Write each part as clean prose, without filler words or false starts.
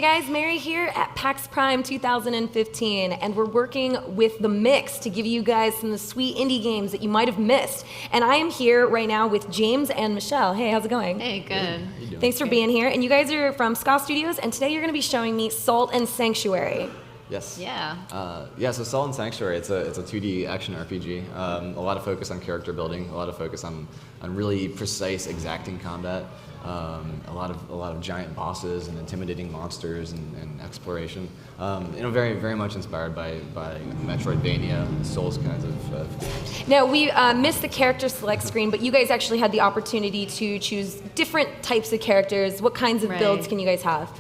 Hey guys, Mary here at PAX Prime 2015, and we're working with The Mix to give you guys some of the sweet indie games that you might have missed. And I am here right now with James and Michelle. Hey, how's it going? Hey, good. Thanks for being here. And you guys are from Ska Studios, and today you're going to be showing me Salt and Sanctuary. Yes. Yeah. So Salt and Sanctuary, it's a 2D action RPG. A lot of focus on character building, a lot of focus on really precise, exacting combat. A lot of giant bosses and intimidating monsters and exploration. Very very much inspired by Metroidvania, Souls kinds of games. Now we missed the character select screen, but you guys actually had the opportunity to choose different types of characters. What kinds of builds can you guys have?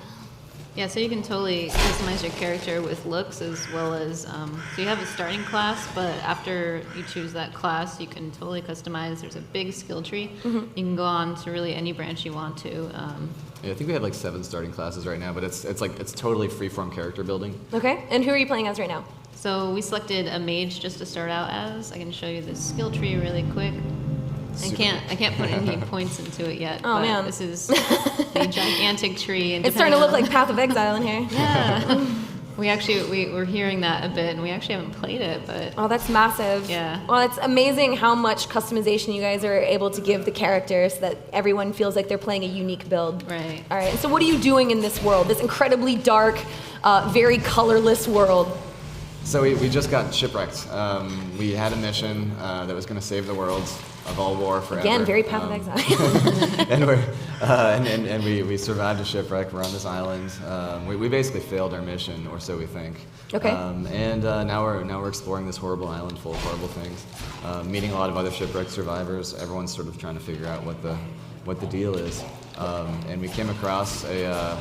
Yeah, so you can totally customize your character with looks as well as, so you have a starting class, but after you choose that class, you can totally customize. There's a big skill tree. Mm-hmm. You can go on to really any branch you want to. I think we have like 7 starting classes right now, but it's totally freeform character building. Okay, and who are you playing as right now? So we selected a mage just to start out as. I can show you the skill tree really quick. I can't put any points into it yet. Oh, but man. This is the gigantic tree. And it's starting to look like Path of Exile in here. Yeah. We're hearing that a bit, and we actually haven't played it, but... Oh, that's massive. Yeah. Well, it's amazing how much customization you guys are able to give the characters so that everyone feels like they're playing a unique build. Right. All right, so what are you doing in this world, this incredibly dark, very colorless world? So we just got shipwrecked. We had a mission that was going to save the world of all war forever. Again, very Path of Exile. and we survived a shipwreck. We're on this island. We basically failed our mission, or so we think. Okay. Now we're exploring this horrible island full of horrible things. Meeting a lot of other shipwreck survivors. Everyone's sort of trying to figure out what the deal is. And we came across a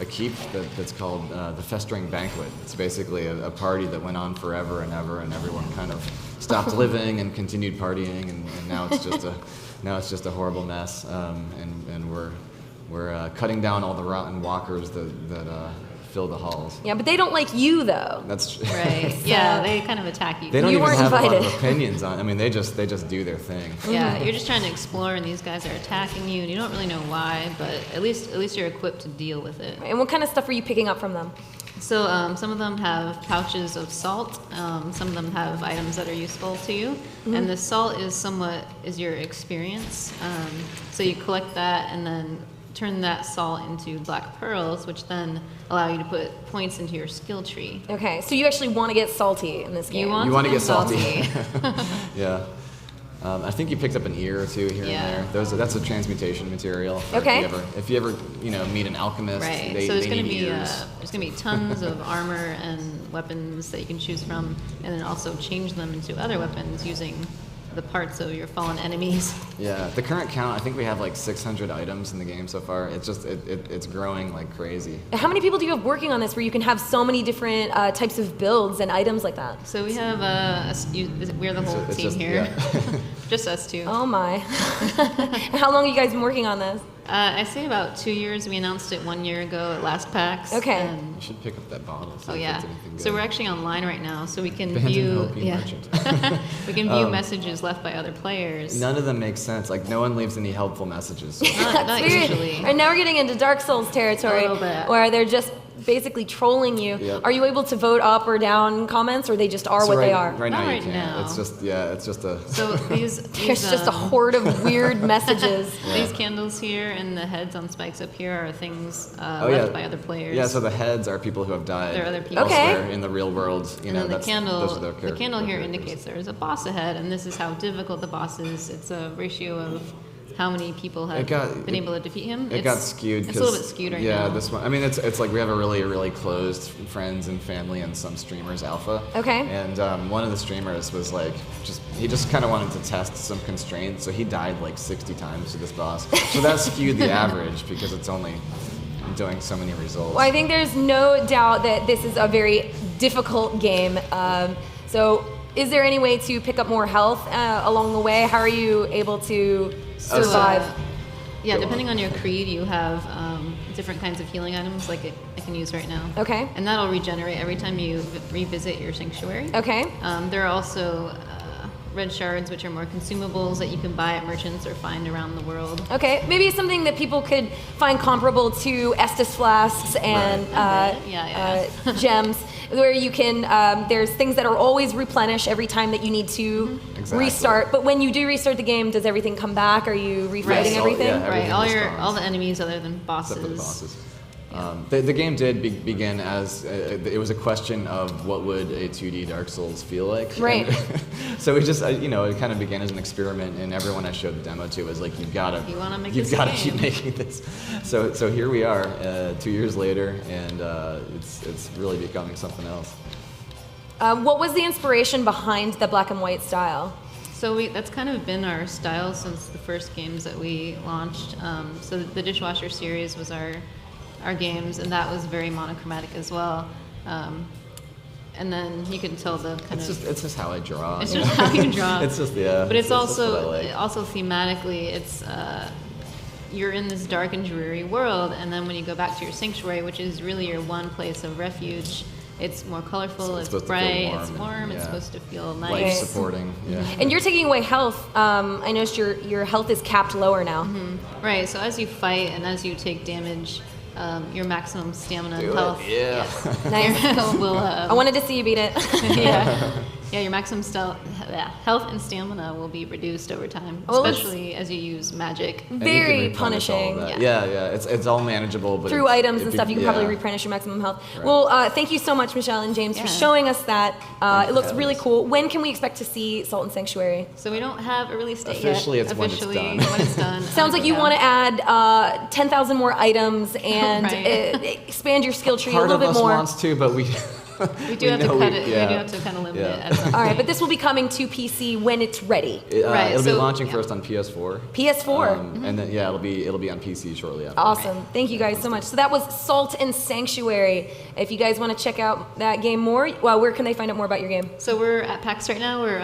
keep that's called the Festering Banquet. It's basically a party that went on forever and ever, and everyone kind of stopped living and continued partying, and now it's just a horrible mess. And we're cutting down all the rotten walkers that fill the halls. Yeah, but they don't like you though. That's right. Yeah, they kind of attack you. They don't you even have invited. a lot of opinions on. I mean, they just do their thing. Yeah, you're just trying to explore, and these guys are attacking you, and you don't really know why, but at least you're equipped to deal with it. And what kind of stuff are you picking up from them? So some of them have pouches of salt. Some of them have items that are useful to you, and the salt is your experience. So you collect that, and then turn that salt into black pearls, which then allow you to put points into your skill tree. Okay, so you actually want to get salty in this game. You want to get salty. Yeah. I think you picked up an ear or two here and there. That's a transmutation material. Okay. If you ever meet an alchemist, right. they so there's going need to be tons of armor and weapons that you can choose from, and then also change them into other weapons using the parts of your fallen enemies. Yeah, the current count, I think we have like 600 items in the game so far. It's just it's growing like crazy. How many people do you have working on this where you can have so many different types of builds and items like that? So we have we're the whole team here. Yeah. Just us two. Oh my. How long have you guys been working on this? I say about 2 years. We announced it 1 year ago at last PAX. Okay. You should pick up that bottle. Oh yeah. So we're actually online right now, so we can view. Yeah. We can view messages left by other players. None of them make sense. Like no one leaves any helpful messages. Not usually. And now we're getting into Dark Souls territory, A little bit. where they're just basically trolling you. Yep. Are you able to vote up or down comments, or they just are what they are? Right now Not you right can't. now. It's just a. So these There's just a horde of weird messages. These candles here and the heads on spikes up here are things left by other players. Yeah, so the heads are people who have died. They're other people. Elsewhere in the real world. And then the those are their candle here characters. indicates there is a boss ahead, and this is how difficult the boss is. It's a ratio of how many people have been able to defeat him. It got skewed. It's a little bit skewed right now. Yeah, this one. I mean, it's like we have a really closed friends and family and some streamers alpha. Okay. And one of the streamers was like, he just kind of wanted to test some constraints, so he died like 60 times to this boss. So that skewed the average because it's only doing so many results. Well, I think there's no doubt that this is a very difficult game. So is there any way to pick up more health along the way? How are you able to survive? Yeah, depending on your creed, you have different kinds of healing items, like I can use right now. Okay. And that'll regenerate every time you revisit your sanctuary. Okay. There are also red shards, which are more consumables that you can buy at merchants or find around the world. Okay, maybe something that people could find comparable to Estus flasks and gems, where you can, there's things that are always replenish every time that you need to restart. But when you do restart the game, does everything come back? Are you refighting everything? Yeah, everything Right, all the enemies other than bosses. Except for the bosses. The game did begin as it was a question of what would a 2D Dark Souls feel like. Right. And so we just it kind of began as an experiment, and everyone I showed the demo to was like, you've got to keep making this. So here we are, 2 years later, and it's really becoming something else. What was the inspiration behind the black and white style? So that's kind of been our style since the first games that we launched. So the Dishwasher series was our games, and that was very monochromatic as well. And then you can tell the kind It's just how I draw. It's just how you draw. It's just But it's also what I like. also thematically, it's you're in this dark and dreary world, and then when you go back to your sanctuary, which is really your one place of refuge, it's more colorful, it's bright, it's warm, it's supposed to feel nice. Life supporting, yeah. And you're taking away health. I noticed your health is capped lower now. Mm-hmm. Right, so as you fight and as you take damage, your maximum stamina and health. Yeah. Nice. will, I wanted to see you beat it. yeah, your maximum health and stamina will be reduced over time, Well, especially as you use magic. Very punishing. Yeah. It's all manageable, but Through items and stuff, you can probably replenish your maximum health. Right. Well, thank you so much, Michelle and James, for showing us that. It looks really cool. When can we expect to see Salt and Sanctuary? So we don't have a release date Officially, yet. it's when it's done. Sounds like you want to add 10,000 more items and expand your skill tree a little bit more. Part of us wants to, but we do have to cut it. We do have to kind of limit it. At some All right, but this will be coming to PC when it's ready. It'll be launching first on PS4. PS4. And then it'll be on PC shortly after. Awesome. Thank you guys so much. So that was Salt and Sanctuary. If you guys want to check out that game more, where can they find out more about your game? So we're at PAX right now. We're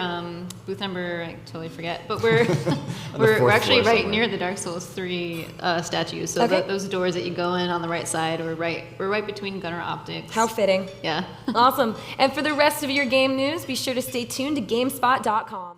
booth number, I totally forget, but we're we're actually right near the Dark Souls 3 statues. So those doors that you go in on the right side, we're right between Gunner Optics. How fitting. Yeah. Awesome. And for the rest of your game news, be sure to stay tuned to GameSpot.com.